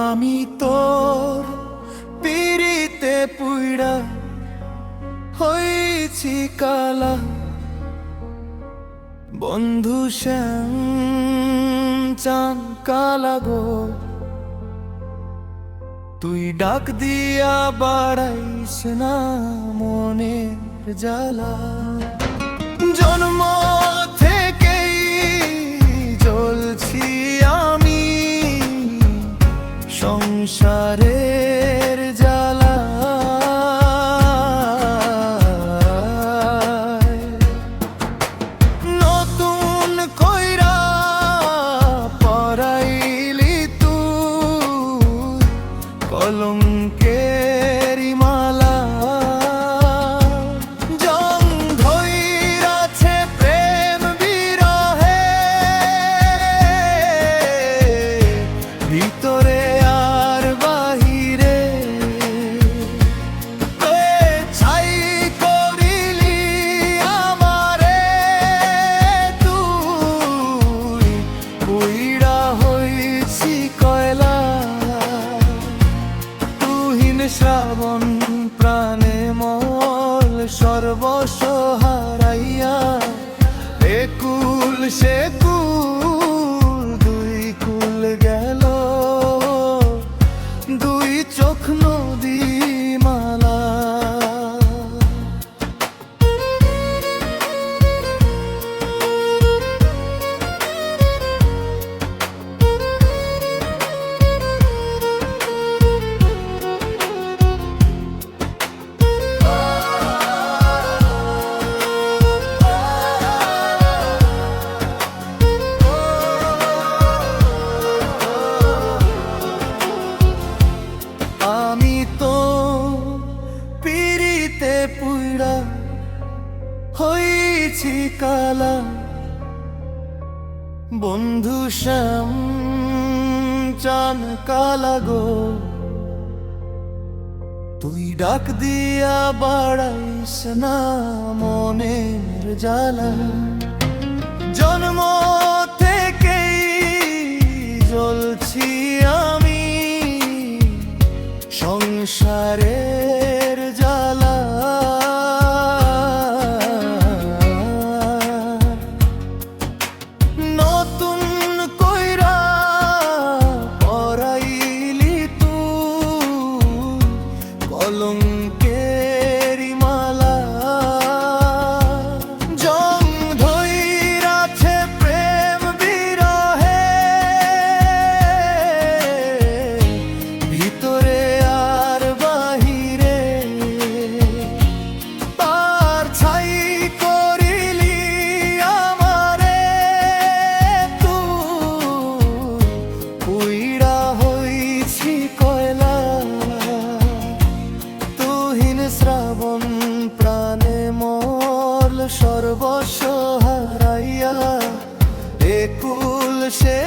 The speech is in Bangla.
আমি তোর পিড়িতে পুইড়া হইছি কালা, বন্ধু শ্যাম চান কালা গো। তুই ডাক দিয়া বাড়াইস না মনের জ্বালা, জন্ম থেকেই জ্বলছি আমি সংসারের জ্বালা। নতুন কইরা পরাইলি তুই কলঙ্কের মালা, জং ধইরাছে প্রেম বিরহে ভিতরে আর বাহিরে। ছাই করিলি আমারে তুই, পুইড়া হইছি কয়লা। তুহিন শ্রাবণ প্রাণে মল সর্বস্ব হারাইয়া, একুল সে কুল দুই কুল গেল, দুই চোখ নদী মালা। আমি তো পিড়িতে পুইড়া হইছি কালা, বন্ধু শ্যাম চান কালা গো। তুই ডাক দিয়া বাড়াইস না মনের জ্বালা, জন্ম থেকেই জ্বলছি আমি সংসারের জ্বালা। নতুন কইরা পরাইলি তুই কলঙ্কের মালা, জং ধইরাছে প্রেম বিরহে ভিতরে আর বাহিরে। তার ছাই করিলি আমারে তুই, পুইড়া হইছি কয়লা। তুহিন শ্রাবণ প্রাণে মল সর্বস্ব হারাইয়া, একুল সে